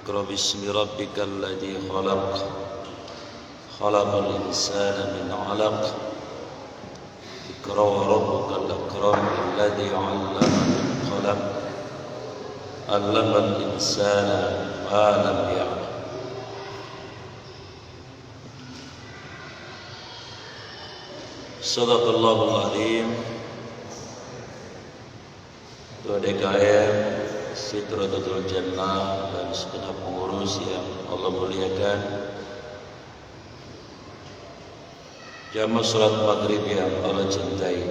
اقرأ باسم ربك الذي خلق خلق الإنسان من علق اقرأ وربك الأكرم الذي علم بالقلم علم الإنسان ما لم يعلم. Sadaqallahul Azim. Ketua DKM Sidratul Jannah dan segenap pengurus yang Allah muliakan, jamaah salat maghrib yang Allah cintai,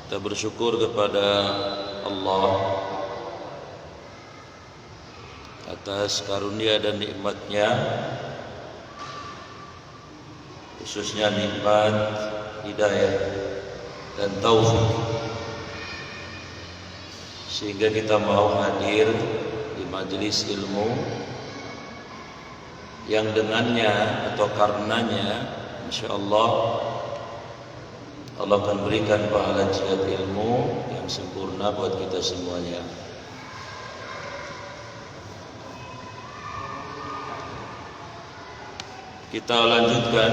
kita bersyukur kepada Allah atas karunia dan nikmatnya, khususnya nikmat hidayah dan taufik, sehingga kita mau hadir di majelis ilmu yang dengannya atau karenanya insyaallah Allah akan berikan pahala jihad ilmu yang sempurna buat kita semuanya. Kita lanjutkan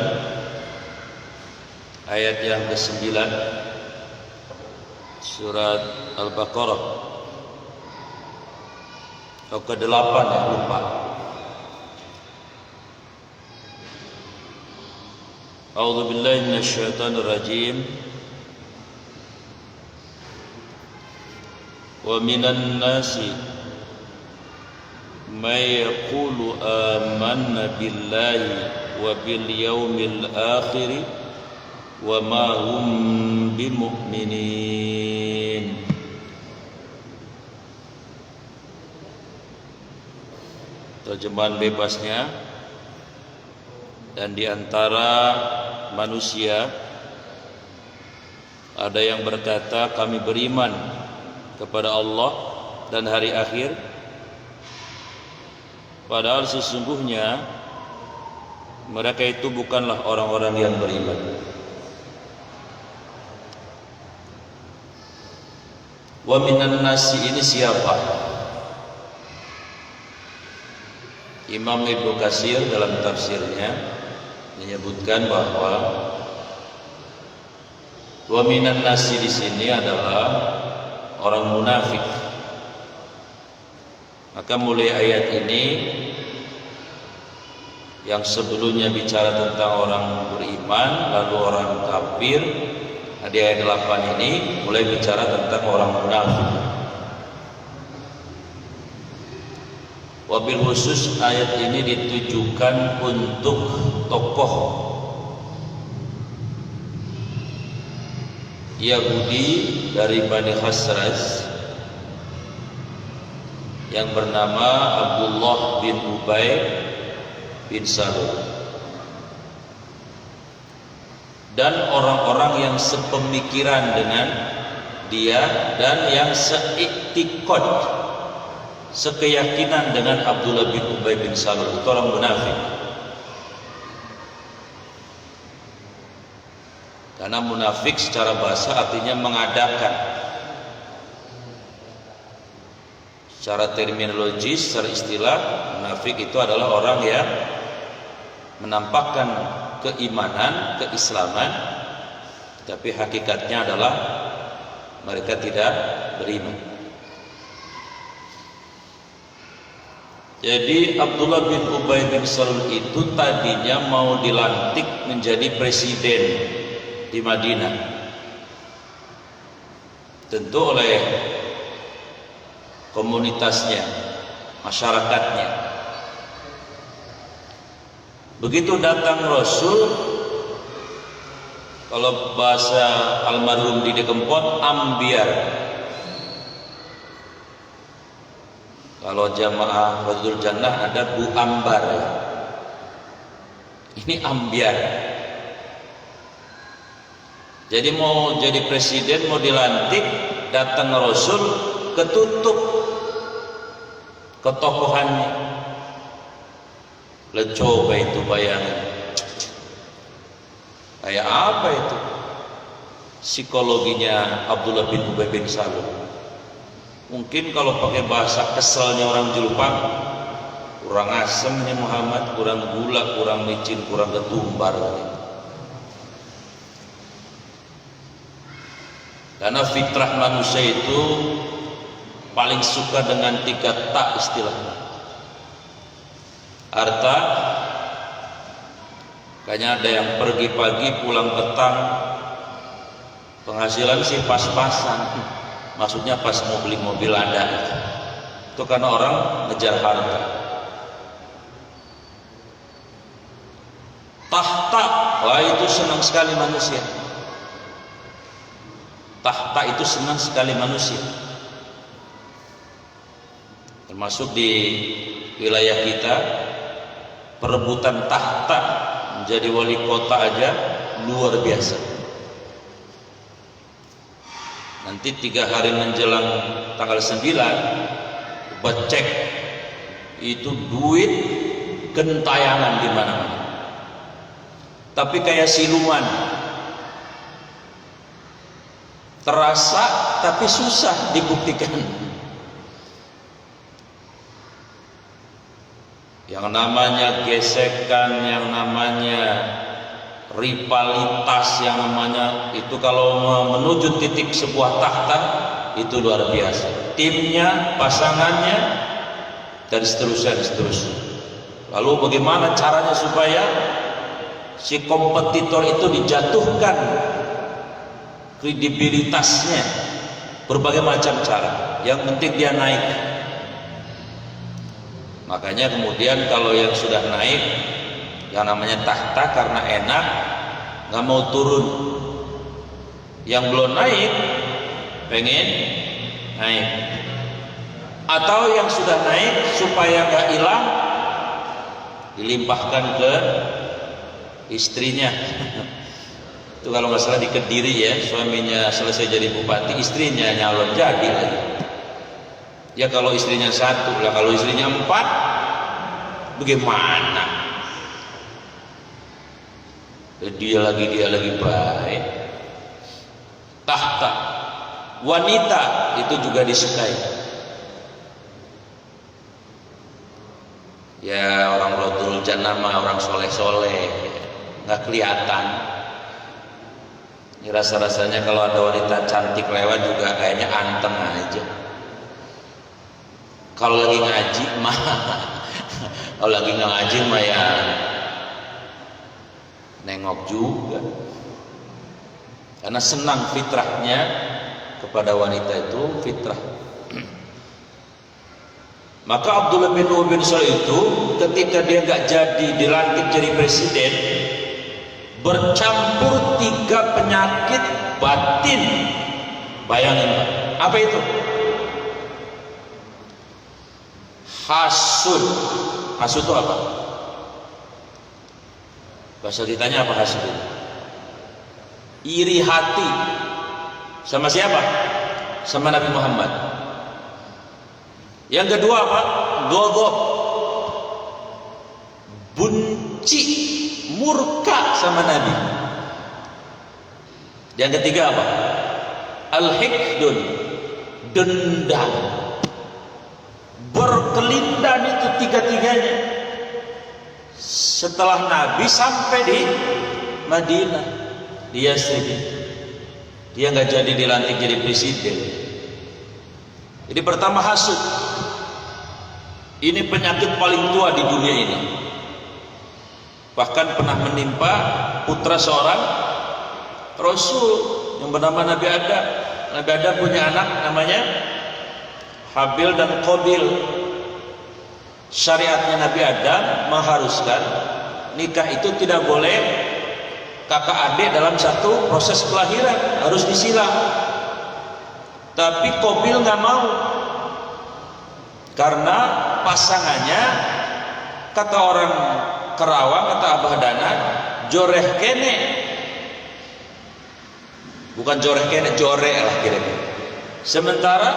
ayat yang ke-9 surat Al-Baqarah atau ke-8 ya, lupa. A'udzu billahi minasyaitonir rajim. Wa minan nasi may yaqulu amanna billahi wa bil yaumil akhir wa ma hum bimu'minin. Terjemahan bebasnya, dan di antara manusia ada yang berkata kami beriman kepada Allah dan hari akhir, padahal sesungguhnya mereka itu bukanlah orang-orang yang beriman. Wa minan nasi ini siapa? Imam Ibnu Katsir dalam tafsirnya menyebutkan bahwa wa minan nasi di sini adalah orang munafik. Maka mulai ayat ini yang sebelumnya bicara tentang orang beriman lalu orang kafir, di ayat 8 ini mulai bicara tentang orang munafik. Wabil khusus ayat ini ditujukan untuk tokoh Yahudi dari Bani Khazraj yang bernama Abdullah bin Ubay bin Salul dan orang-orang yang sepemikiran dengan dia dan yang seiktikad, sekeyakinan dengan Abdullah bin Ubay bin Salul. Itu orang munafik. Karena munafik secara bahasa artinya mengadakan. Secara terminologi, secara istilah, munafik itu adalah orang yang menampakkan keimanan, keislaman, tapi hakikatnya adalah mereka tidak beriman. Jadi Abdullah bin Ubay bin Salul itu tadinya mau dilantik menjadi presiden di Madinah, tentu oleh komunitasnya, masyarakatnya. Begitu datang Rasul, kalau bahasa almarhum Didi Kempot, ambiar. Kalau jamaah Fadlul Jannah ada Bu Ambar. Ini ambiar. Jadi mau jadi presiden, mau dilantik, datang Rasul, ketutup ketokohannya. Coba itu bayangin, kayak apa itu psikologinya Abdullah bin Ubay bin Salul. Mungkin kalau pakai bahasa keselnya orang Jelupang, kurang asem nih Muhammad, kurang gula, kurang micin, kurang ketumbar. Karena fitrah manusia itu paling suka dengan 3 tak istilahnya. Harta, kayaknya ada yang pergi pagi pulang petang, penghasilan sih pas-pasan, maksudnya pas mau beli mobil ada. Itu karena orang ngejar harta. Tahta, wah itu senang sekali manusia. Tahta itu senang sekali manusia. Termasuk di wilayah kita, perebutan tahta menjadi wali kota aja luar biasa. Nanti 3 hari menjelang tanggal 9 becek itu duit gentayangan di mana-mana. Tapi kayak siluman, terasa tapi susah dibuktikan. Yang namanya gesekan, yang namanya rivalitas, yang namanya itu kalau menuju titik sebuah tahta itu luar biasa. Timnya, pasangannya, dan seterusnya. Lalu bagaimana caranya supaya si kompetitor itu dijatuhkan kredibilitasnya? Berbagai macam cara. Yang penting dia naik. Makanya kemudian kalau yang sudah naik, yang namanya tahta karena enak, nggak mau turun. Yang belum naik, pengen naik. Atau yang sudah naik supaya nggak hilang, dilimpahkan ke istrinya. Itu kalau nggak salah di Kediri ya, suaminya selesai jadi bupati, istrinya nyalon jadi lagi. Ya kalau istrinya 1 lah, kalau istrinya 4 bagaimana? Dia lagi baik. Tahta, wanita itu juga disukai. Ya orang rodul janama, orang soleh-soleh, nggak kelihatan. Ini rasa-rasanya kalau ada wanita cantik lewat juga kayaknya anteng aja. Kalau lagi ngaji mah, kalau lagi ngaji mah ya nengok juga. Karena senang fitrahnya kepada wanita itu fitrah. Maka Abdullah bin Ubay bin Salul itu ketika dia nggak jadi dilantik jadi presiden, bercampur 3 penyakit batin. Bayangin Pak, apa itu? Hasud. Hasud itu apa? Bahasa kitanya apa hasud itu? Iri hati. Sama siapa? Sama Nabi Muhammad. Yang kedua apa? Ghadab. Benci, murka sama Nabi. Yang ketiga apa? Al-hikdun, dendam. Berkelindan itu 3-tiganya. Setelah Nabi sampai di Madinah, dia sedih. Dia nggak jadi dilantik jadi presiden. Jadi pertama hasud. Ini penyakit paling tua di dunia ini. Bahkan pernah menimpa putra seorang Rasul yang bernama Nabi Adam. Nabi Adam punya anak namanya Habil dan Qabil. Syariatnya Nabi Adam mengharuskan nikah itu tidak boleh kakak adik dalam satu proses kelahiran, harus disilang. Tapi Qabil nggak mau karena pasangannya, kata orang Kerawang, kata Abah Dana, joreh kene, bukan joreh kene, joreh lah kira-kira. Sementara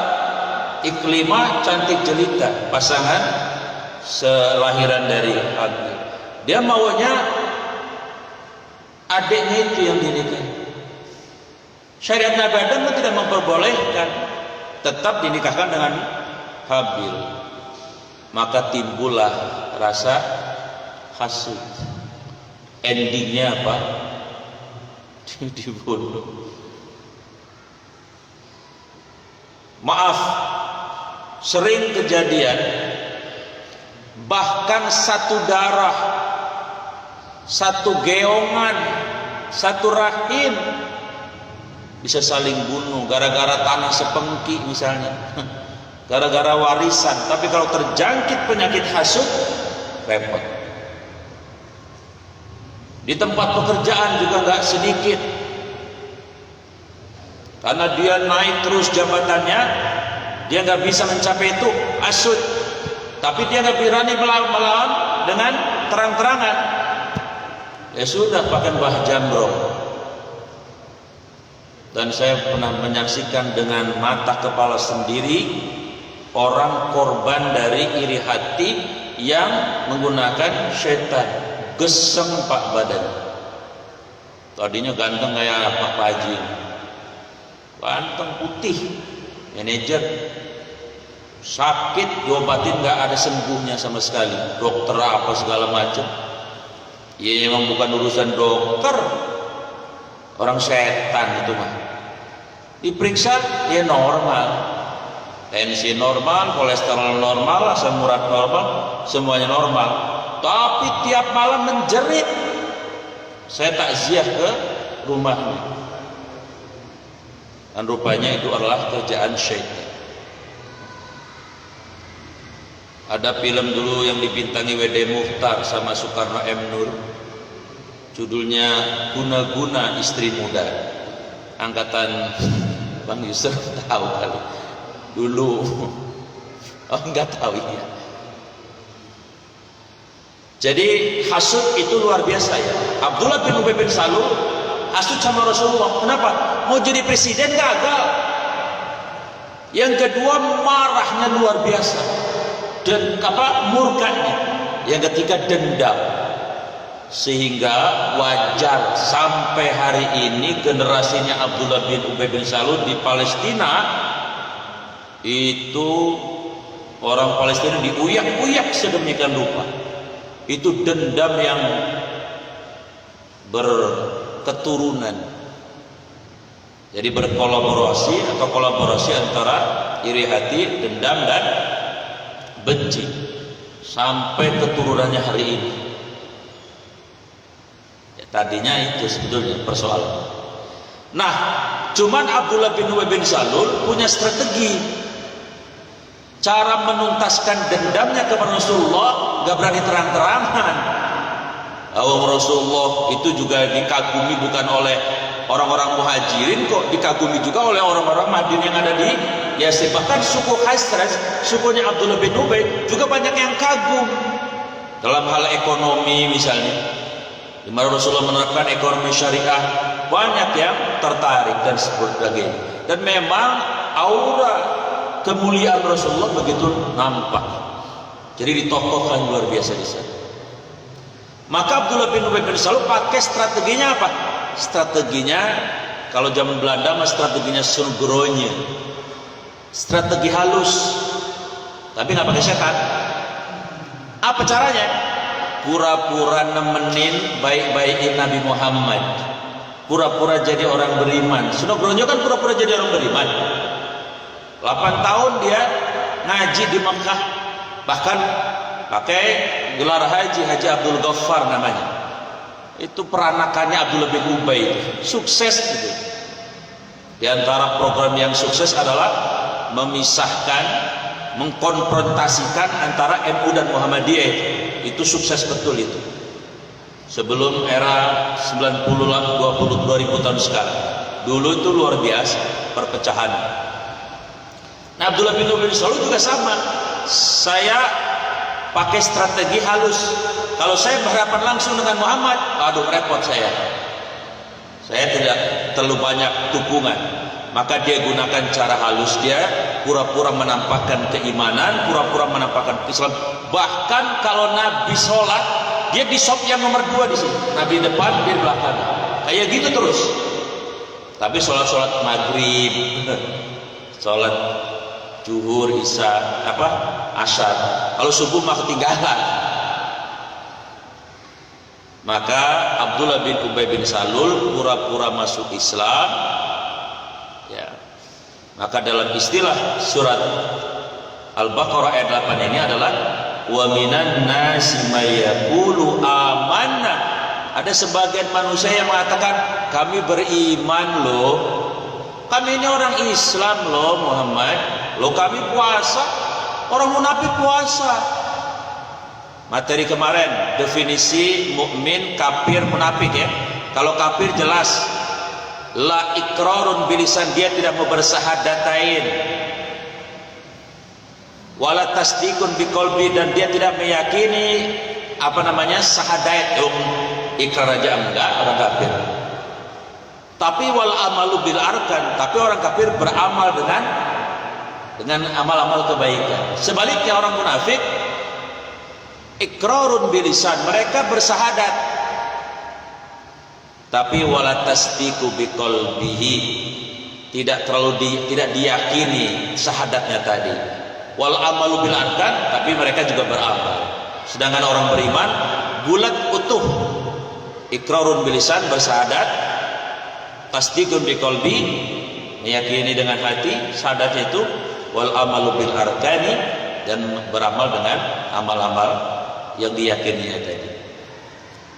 Iklimah cantik jelita, pasangan selahiran dari Abi. Dia maunya adiknya itu yang dinikahi. Syariat Nabi Adam tidak memperbolehkan. tetap dinikahkan dengan Habil. Maka timbullah rasa hasud. Endingnya apa? Dibunuh. Maaf, sering kejadian bahkan satu darah, satu geongan, satu rahim bisa saling bunuh gara-gara tanah sepengki misalnya, gara-gara warisan. Tapi kalau terjangkit penyakit hasud, repot. Di tempat pekerjaan juga nggak sedikit, karena dia naik terus jabatannya, dia nggak bisa mencapai itu, hasud. Tapi dia nggak berani melawan dengan terang-terangan. Ya sudah, pakai Mbah Jambrong. Dan saya pernah menyaksikan dengan mata kepala sendiri orang korban dari iri hati yang menggunakan setan. Gesem Pak badan. Tadinya ganteng kayak Pak Haji, ganteng putih, manajer, sakit diobatin nggak ada sembuhnya sama sekali, dokter apa segala macam. Ya memang bukan urusan dokter, orang setan itu mah. Diperiksa ya normal, tensi normal, kolesterol normal, asam urat normal, semuanya normal. Tapi tiap malam menjerit. Saya takziah ke rumahnya, dan rupanya itu adalah kerjaan syaitan. Ada film dulu yang dibintangi W.D. Mukhtar sama Soekarno M. Nur, judulnya Guna-Guna Istri Muda. Angkatan Bang Yusuf tahu kali dulu. Oh enggak tahu ya. Jadi hasud itu luar biasa ya. Abdullah bin Ubay bin Salul hasud sama Rasulullah. Kenapa? Mau jadi presiden gagal. Yang kedua marahnya luar biasa. Dan murkanya. Yang ketiga dendam. Sehingga wajar sampai hari ini generasinya Abdullah bin Ubay bin Salul di Palestina itu orang Palestina diuyak-uyak sedemikian rupa. Itu dendam yang berketurunan. Jadi berkolaborasi atau kolaborasi antara iri hati, dendam dan benci sampai keturunannya hari ini. Ya, tadinya itu sebetulnya persoalan. Nah, cuman Abdullah bin Ubay bin Salul punya strategi. Cara menuntaskan dendamnya kepada Rasulullah gak berani terang-terangan. Rasulullah itu juga dikagumi bukan oleh orang-orang muhajirin kok, dikagumi juga oleh orang-orang Madinah yang ada di Yastrib. Bahkan suku Khazraj, sukunya Abdullah bin Ubay juga banyak yang kagum dalam hal ekonomi misalnya. Di mana Rasulullah menerapkan ekonomi syariah, banyak yang tertarik dan sebagainya. Dan memang aura kemuliaan Rasulullah begitu nampak. Jadi ditokohkan luar biasa di sana. Maka Abdullah bin Ubay bin Salul pakai strateginya apa? Strateginya kalau zaman Belanda mah strateginya surgronya. Strategi halus. Tapi nggak pakai setan. Apa caranya? Pura-pura nemenin baik-baikin Nabi Muhammad. Pura-pura jadi orang beriman. Surgronya kan pura-pura jadi orang beriman. 8 tahun dia ngaji di Mekah, bahkan pakai gelar haji, Haji Abdul Ghaffar namanya. Itu peranakannya Abdullah bin Ubay, sukses gitu. Di antara program yang sukses adalah memisahkan, mengkonfrontasikan antara MU dan Muhammadiyah. Itu sukses betul itu. Sebelum era 2000 tahun sekarang. Dulu itu luar biasa perpecahan. Nah, Abdullah bin Ubay bin Salul juga sama. Saya pakai strategi halus. Kalau saya berhadapan langsung dengan Muhammad, aduh repot saya. Saya tidak terlalu banyak dukungan. Maka dia gunakan cara halus, dia pura-pura menampakkan keimanan, pura-pura menampakkan Islam. Bahkan kalau Nabi sholat, dia di sop yang nomor 2 di sini. Nabi depan, dia belakang. Kayak gitu terus. Tapi sholat maghrib, sholat Zuhur, isya, asyar. Kalau subuh mah ketinggalan. Maka Abdullah bin Ubay bin Salul pura-pura masuk Islam. Ya. Maka dalam istilah surat Al-Baqarah ayat 8 ini adalah wa minan nasi may yaqulu amanna. Ada sebagian manusia yang mengatakan kami beriman loh. Kami ini orang Islam loh Muhammad. Loh kami puasa. Orang munafik puasa. Materi kemarin definisi mukmin, kafir, munafik ya. Kalau kafir jelas la iqrarun bilisan, dia tidak mau bersahadatain. Wala tasdikun biqalbi, dan dia tidak meyakini syahadat. Ikrar aja enggak orang kafir. Tapi wal amalu bil arkan, tapi orang kafir beramal dengan amal-amal kebaikan. Sebaliknya orang munafik iqrarun bilisan, mereka bersahadat tapi wala tasdiqu biqalbihi, tidak diyakini syahadatnya tadi. Wal amalu bil arkan, tapi mereka juga beramal. Sedangkan orang beriman bulat utuh, iqrarun bilisan bersahadat, tasdiqun biqalbi meyakini dengan hati syahadatnya itu, wal amalu bil arkani, dan beramal dengan amal-amal yang diyakininya tadi.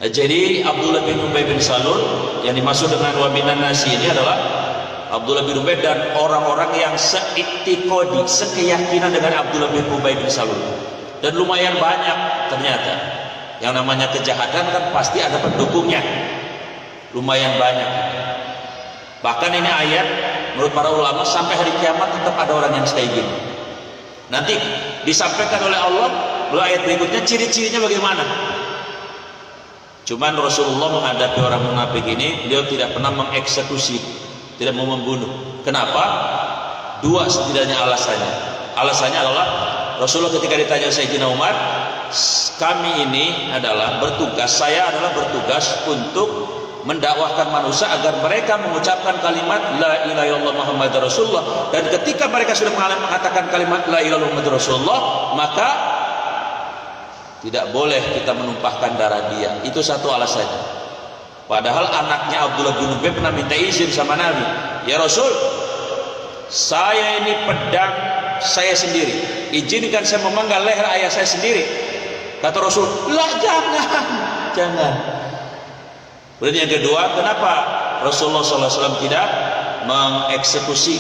Nah, jadi Abdullah bin Ubay bin Salul yang dimaksud dengan wa minan nasi ini adalah Abdullah bin Ubay dan orang-orang yang seiktikodi, sekeyakinan dengan Abdullah bin Ubay bin Salul. Dan lumayan banyak ternyata. Yang namanya kejahatan kan pasti ada pendukungnya. Lumayan banyak. Bahkan ini ayat menurut para ulama sampai hari kiamat tetap ada orang yang kayak gini. Nanti disampaikan oleh Allah lalu ayat berikutnya ciri-cirinya bagaimana. Cuman Rasulullah menghadapi orang munafik ini, beliau tidak pernah mengeksekusi, tidak mau membunuh. Kenapa? Dua setidaknya alasannya. Alasannya adalah Rasulullah ketika ditanya Sayyidina Umar, kami ini saya adalah bertugas untuk mendakwahkan manusia agar mereka mengucapkan kalimat la ilaha illallah Muhammadur Rasulullah, dan ketika mereka sudah mengatakan kalimat la ilaha illallah Muhammadur Rasulullah, maka tidak boleh kita menumpahkan darah dia. Itu satu alasannya. Padahal anaknya Abdullah bin Ubay pernah minta izin sama Nabi, ya Rasul, saya ini pedang saya sendiri, izinkan saya memenggal leher ayah saya sendiri. Kata Rasul, lah jangan. Kemudian yang kedua, kenapa Rasulullah SAW tidak mengeksekusi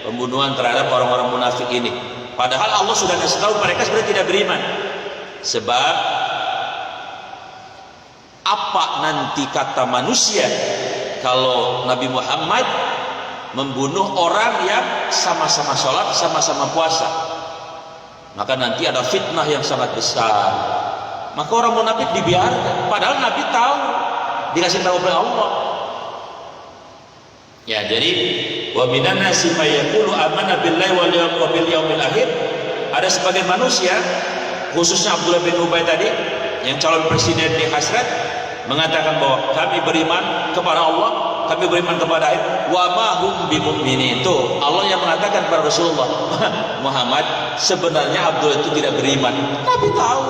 pembunuhan terhadap orang-orang munafik ini? Padahal Allah sudah kasih tahu mereka sebenarnya tidak beriman. Sebab apa nanti kata manusia kalau Nabi Muhammad membunuh orang yang sama-sama sholat, sama-sama puasa? Maka nanti ada fitnah yang sangat besar. Maka orang munafik dibiarkan. Padahal Nabi tahu, dikasih tahu oleh Allah. Ya, jadi wa minan nasi may yaqulu amanna billahi wa bil yaumil akhir. Ada sebagian manusia, khususnya Abdullah bin Ubay tadi yang calon presiden di Hasrat, mengatakan bahwa kami beriman kepada Allah, kami beriman kepada ayat wa ma hum bimu'minin. Itu Allah yang mengatakan kepada Rasulullah Muhammad, sebenarnya Abdullah itu tidak beriman. Tapi tahu,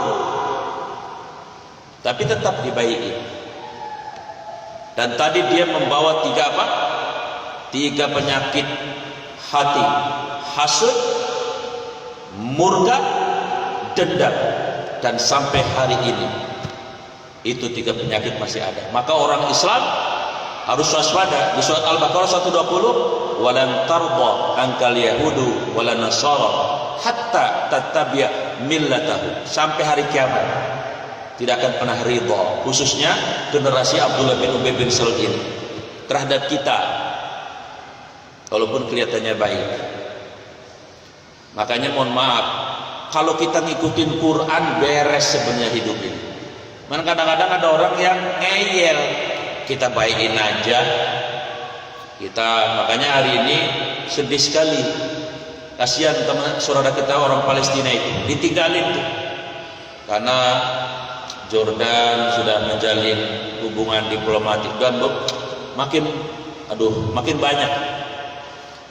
tapi tetap dibaiki. Dan tadi dia membawa tiga penyakit hati: hasud, murka, dendam. Dan sampai hari ini itu tiga penyakit masih ada. Maka orang Islam harus waspada. Di surat Al-Baqarah 120, walan tarda ankal yahudu walan nasara hatta tattabi'a millatahu. Sampai hari kiamat tidak akan pernah ridha, khususnya generasi Abdullah bin Ubay bin Salul ini terhadap kita, walaupun kelihatannya baik. Makanya mohon maaf, kalau kita ngikutin Quran beres sebenarnya hidup ini. Man kadang-kadang ada orang yang ngeyel, kita baikin aja. Makanya hari ini sedih sekali. Kasihan teman saudara kita orang Palestina itu ditinggalin tuh. Karena Jordan sudah menjalin hubungan diplomatik dan makin banyak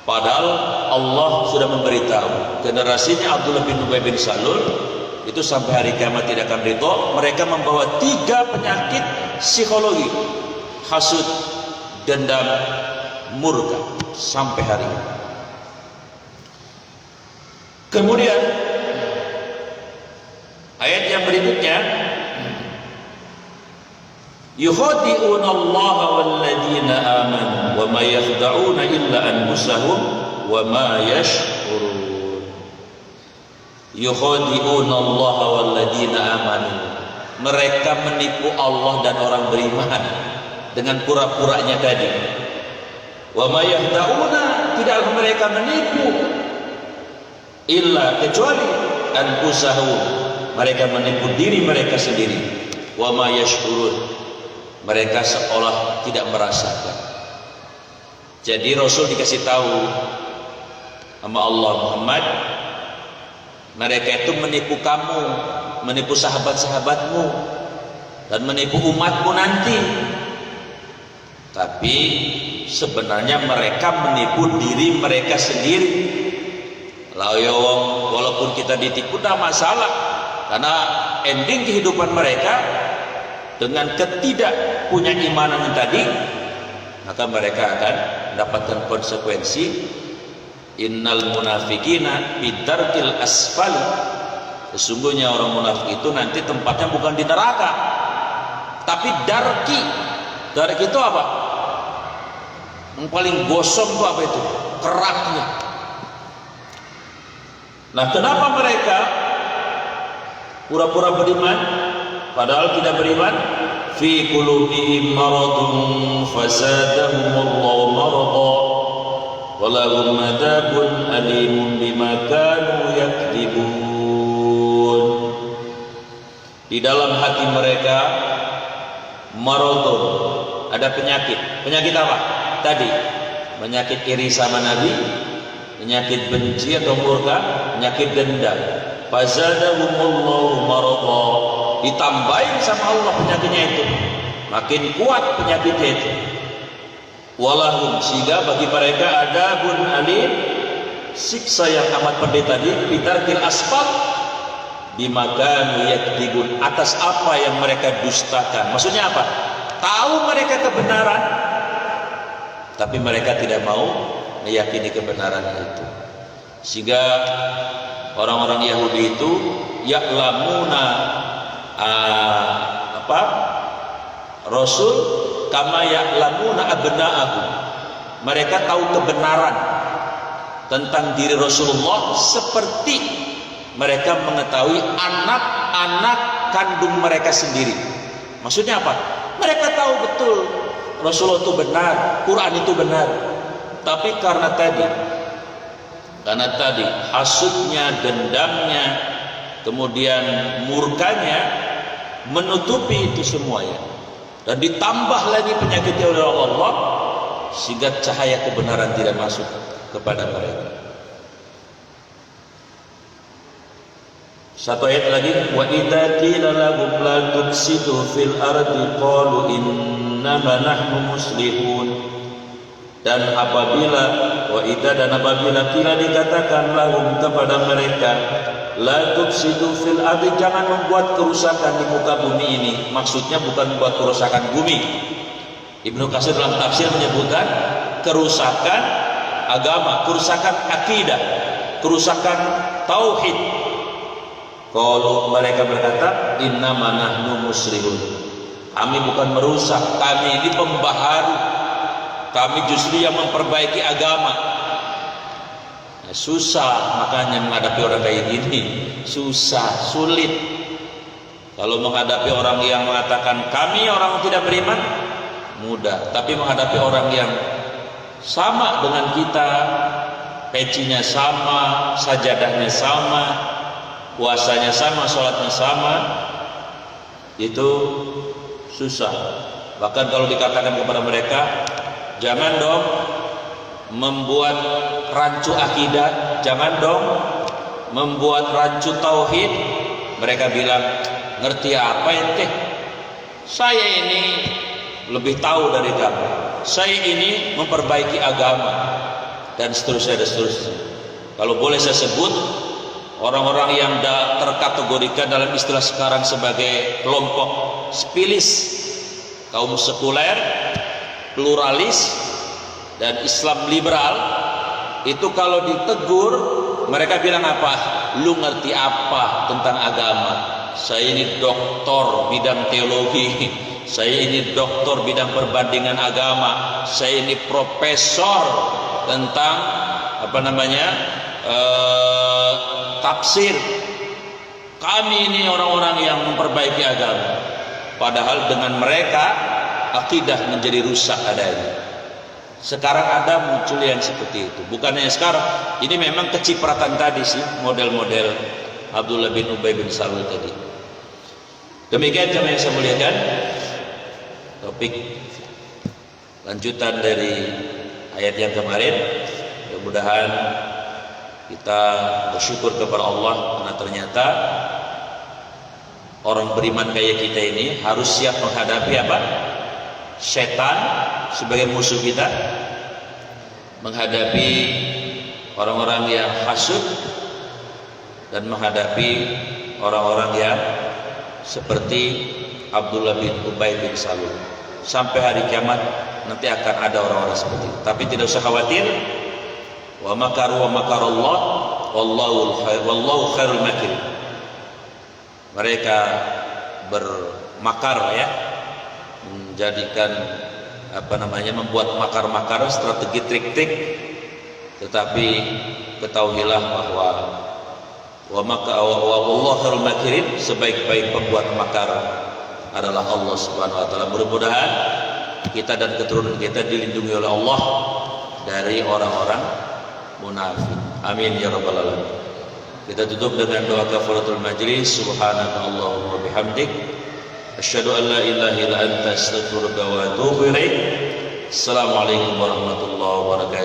Padahal Allah sudah memberitahu generasinya Abdullah bin Ubay bin Salul itu sampai hari kiamat tidak akan ridho. Mereka membawa 3 penyakit psikologi: hasud, dendam, murka, sampai hari ini. Kemudian ayat yang berikutnya, yukhadi'una Allah walladzina amanu wa ma yakhda'una illa anfusahum wa ma yash'urun. Yukhadi'una Allah walladzina amanu, mereka menipu Allah dan orang beriman dengan pura-puranya tadi. Wa ma yakhda'una, tidak mereka menipu illa, kecuali anfusahum, mereka menipu diri mereka sendiri. Wa ma yash'urun, mereka seolah tidak merasakan. Jadi Rasul dikasih tahu sama Allah, Muhammad, mereka itu menipu kamu, menipu sahabat-sahabatmu, dan menipu umatmu nanti. Tapi sebenarnya mereka menipu diri mereka sendiri. Walaupun kita ditipu tidak masalah, karena ending kehidupan mereka dengan ketidakpunyaimanan tadi, maka mereka akan mendapatkan konsekuensi. Innal munafikina bidarkil asfali, sesungguhnya orang munafik itu nanti tempatnya bukan di neraka, tapi darki. Darki itu apa? Yang paling gosong itu apa itu? Keraknya. Nah, kenapa mereka pura-pura beriman padahal tidak beriman? Fi qulubihim maradun fasadahumullahu marada walahum adzabun alimun bima kanu yakdzibun. Di dalam hati mereka maradun, ada penyakit. Penyakit apa? Tadi penyakit iri sama Nabi, penyakit benci atau murka, penyakit dendam. Fazadahumullahu marada, ditambahin sama Allah penyakitnya itu, makin kuat penyakitnya itu. Walahum, sehingga bagi mereka adabun alim, siksa yang amat pedih tadi, bitarkil asfal bima kanu yakdzibun, atas apa yang mereka dustakan. Maksudnya apa? Tahu mereka kebenaran, tapi mereka tidak mau meyakini kebenaran itu. Sehingga orang-orang Yahudi itu ya'lamuna Rasul kama ya'lamuna abna'ahu, mereka tahu kebenaran tentang diri Rasulullah seperti mereka mengetahui anak-anak kandung mereka sendiri. Maksudnya apa? Mereka tahu betul Rasulullah itu benar, Quran itu benar, tapi karena tadi hasudnya, dendamnya, kemudian murkanya menutupi itu semuanya, dan ditambah lagi penyakitnya oleh Allah, sehingga cahaya kebenaran tidak masuk kepada mereka. Satu ayat lagi, wa idza qila lahum la tufsidu fil ardi qalu innama nahnu muslihun. Dan apabila qila dikatakan lahum kepada mereka, la tufsidu fil ardi, jangan membuat kerusakan di muka bumi ini. Maksudnya bukan membuat kerusakan bumi. Ibnu Katsir dalam tafsir menyebutkan kerusakan agama, kerusakan akidah, kerusakan tauhid. Kalau mereka berkata, innama nahnu muslihun, kami bukan merusak, kami ini pembaharu, kami justru yang memperbaiki agama. Nah, susah makanya menghadapi orang kayak gini, susah, sulit. Kalau menghadapi orang yang mengatakan kami orang tidak beriman, mudah. Tapi menghadapi orang yang sama dengan kita, pecinya sama, sajadahnya sama, puasanya sama, sholatnya sama, itu susah. Bahkan kalau dikatakan kepada mereka, jangan dong membuat rancu akidah, jangan dong membuat rancu tauhid, mereka bilang, ngerti apa ente? Saya ini lebih tahu dari kamu, saya ini memperbaiki agama. dan seterusnya dan seterusnya. Kalau boleh saya sebut, orang-orang yang terkategorikan dalam istilah sekarang sebagai kelompok spilis, kaum sekuler, pluralis, dan Islam liberal, itu kalau ditegur mereka bilang apa? Lu ngerti apa tentang agama? Saya ini doktor bidang teologi, saya ini doktor bidang perbandingan agama, saya ini profesor tentang tafsir. Kami ini orang-orang yang memperbaiki agama. Padahal dengan mereka akidah menjadi rusak adanya. Sekarang ada muncul yang seperti itu. Bukannya sekarang, ini memang kecipratan tadi sih, model-model Abdullah bin Ubay bin Salul tadi. Demikian jemaah yang saya muliakan, topik lanjutan dari ayat yang kemarin. Mudah-mudahan kita bersyukur kepada Allah karena ternyata orang beriman kayak kita ini harus siap menghadapi apa? Setan sebagai musuh kita, menghadapi orang-orang yang hasud, dan menghadapi orang-orang yang seperti Abdullah bin Ubay bin Salul. Sampai hari kiamat nanti akan ada orang-orang seperti itu. Tapi tidak usah khawatir. Wa makaru wa makarallah wallahu khairul makir. Mereka bermakar ya, menjadikan membuat makar-makar, strategi trik-trik, tetapi ketahuilah bahwa wallahu khairul makirin, sebaik-baik pembuat makar adalah Allah Subhanahu wa taala. Mudah-mudahan kita dan keturunan kita dilindungi oleh Allah dari orang-orang munafik. Amin ya rabbal alamin. Kita tutup dengan doa kafaratul majlis. Subhanakallahumma wa bihamdik, asyhadu an la ilaha illa anta, astaghfiruka wa atubu ilaik. Assalamualaikum warahmatullahi wabarakatuh.